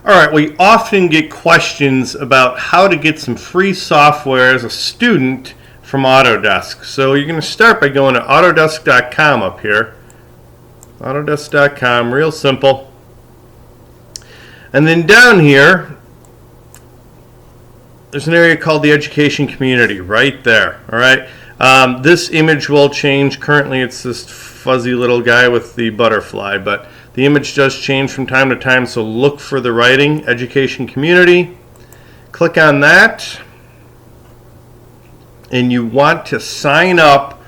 All right, we often get questions about how to get some free software as a student from Autodesk. So you're going to start by going to Autodesk.com up here. Autodesk.com, real simple. And then down here, there's an area called the education community right there. All right. This image will change. Currently, it's this fuzzy little guy with the butterfly, but the image does change from time to time, so look for the writing, education community. Click on that, and you want to sign up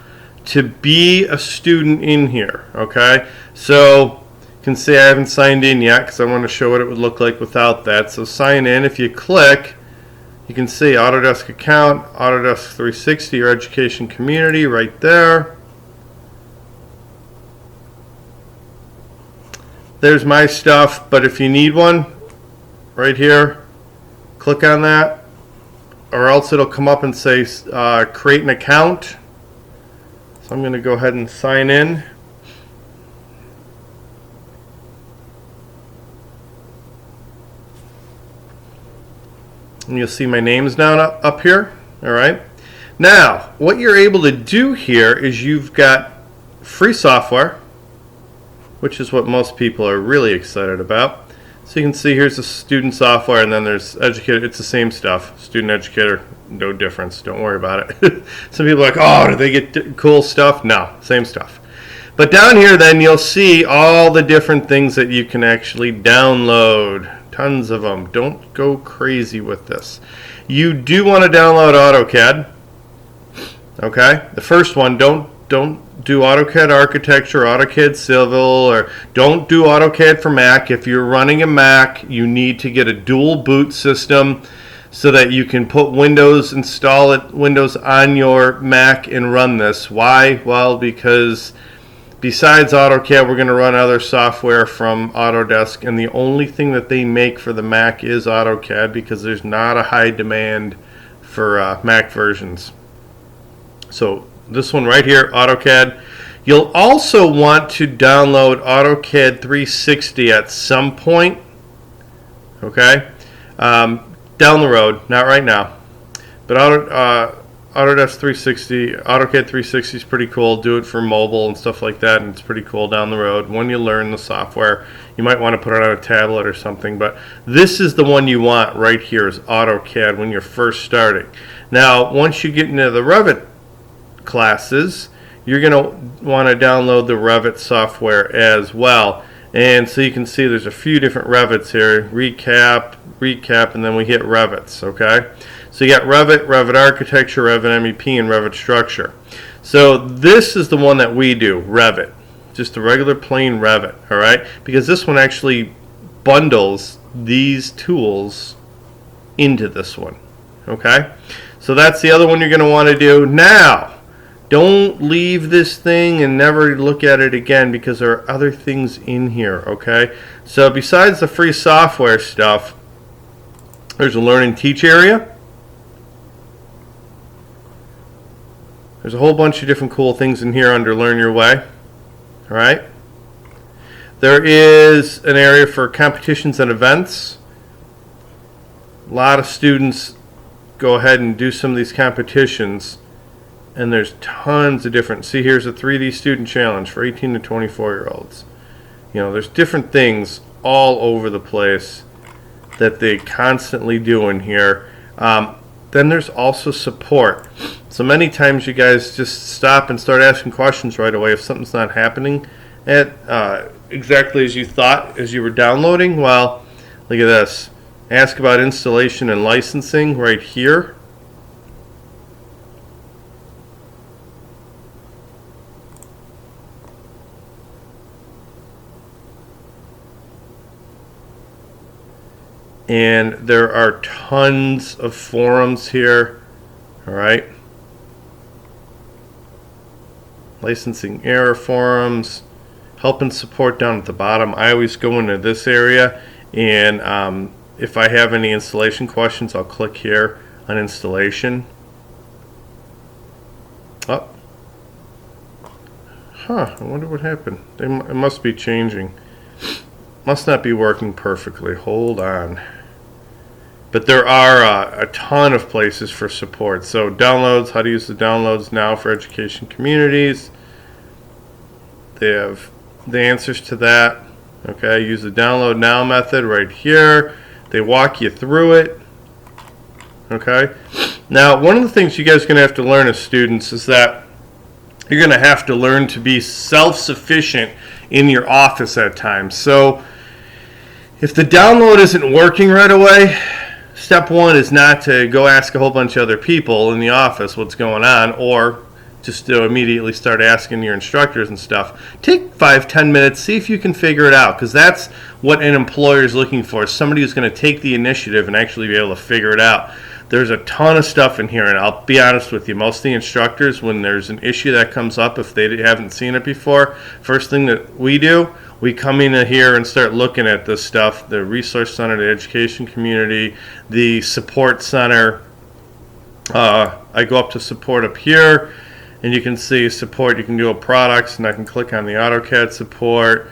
to be a student in here, okay? So you can say I haven't signed in yet because I want to show what it would look like without that. So sign in. If you click, you can see Autodesk account, Autodesk 360, your education community right there. There's my stuff, but if you need one, right here, click on that, or else it'll come up and say create an account. So I'm going to go ahead and sign in. And you'll see my name's down up here. All right. Now, what you're able to do here is you've got free software, which is what most people are really excited about. So you can see here's the student software, and then there's educator. It's the same stuff. Student, educator, no difference. Don't worry about it. Some people are like, oh, do they get cool stuff? No, same stuff. But down here then you'll see all the different things that you can actually download. Tons of them. Don't go crazy with this. You do want to download AutoCAD. Okay? The first one, don't do AutoCAD Architecture, AutoCAD Civil, or don't do AutoCAD for Mac. If you're running a Mac, you need to get a dual boot system so that you can put Windows, install it, Windows on your Mac and run this. Why? Well, because besides AutoCAD, we're going to run other software from Autodesk, and the only thing that they make for the Mac is AutoCAD because there's not a high demand for Mac versions. So this one right here, AutoCAD. You'll also want to download AutoCAD 360 at some point, okay? Down the road, not right now. But Autodesk 360, AutoCAD 360 is pretty cool. Do it for mobile and stuff like that, and it's pretty cool down the road. When you learn the software, you might want to put it on a tablet or something, but this is the one you want right here is AutoCAD when you're first starting. Now, once you get into the Revit classes, you're going to want to download the Revit software as well. And so you can see there's a few different Revits here. Recap, and then we hit Revits, okay? So you got Revit, Revit Architecture, Revit MEP, and Revit Structure. So this is the one that we do, Revit. Just a regular plain Revit, all right? Because this one actually bundles these tools into this one, okay? So that's the other one you're going to want to do. Now, don't leave this thing and never look at it again because there are other things in here, okay? So besides the free software stuff, there's a Learn and Teach area. There's a whole bunch of different cool things in here under Learn Your Way, all right? There is an area for competitions and events. A lot of students go ahead and do some of these competitions. And there's tons of different, see here's a 3D student challenge for 18 to 24 year olds. You know, there's different things all over the place that they constantly do in here. Then there's also support. So many times you guys just stop and start asking questions right away if something's not happening at exactly as you thought as you were downloading. Well, look at this. Ask about installation and licensing right here. And there are tons of forums here, all right? Licensing error forums, help and support down at the bottom. I always go into this area, and if I have any installation questions, I'll click here on installation. Oh. Huh, I wonder what happened. It must be changing. must not be working perfectly. Hold on. But there are a ton of places for support. So downloads, how to use the downloads now for education communities. They have the answers to that. Okay, use the download now method right here. They walk you through it. Okay. Now, one of the things you guys are going to have to learn as students is that you're going to have to learn to be self-sufficient in your office at times. So if the download isn't working right away, step one is not to go ask a whole bunch of other people in the office what's going on, or just to immediately start asking your instructors and stuff. Take 5-10 minutes, see if you can figure it out, because that's what an employer is looking for, somebody who's going to take the initiative and actually be able to figure it out. There's a ton of stuff in here, and I'll be honest with you, most of the instructors, when there's an issue that comes up, if they haven't seen it before, first thing that we do, we come in here and start looking at this stuff, the Resource Center, the Education Community, the Support Center. I go up to Support up here, and you can see Support, you can go products, and I can click on the AutoCAD Support.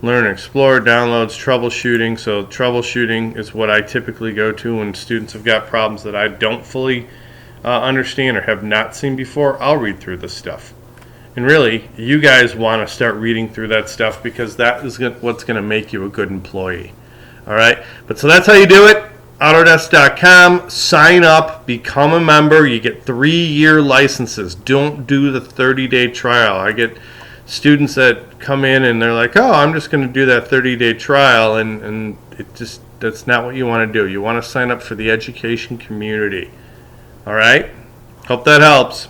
Learn and explore, downloads, troubleshooting. So troubleshooting is what I typically go to when students have got problems that I don't fully understand or have not seen before. I'll read through this stuff. And really, you guys want to start reading through that stuff, because that is what's going to make you a good employee. All right? But so that's how you do it. Autodesk.com. Sign up. Become a member. You get 3-year licenses. Don't do the 30-day trial. I get students that come in and they're like, oh, I'm just going to do that 30-day trial, and that's not what you want to do. You want to sign up for the education community. All right? Hope that helps.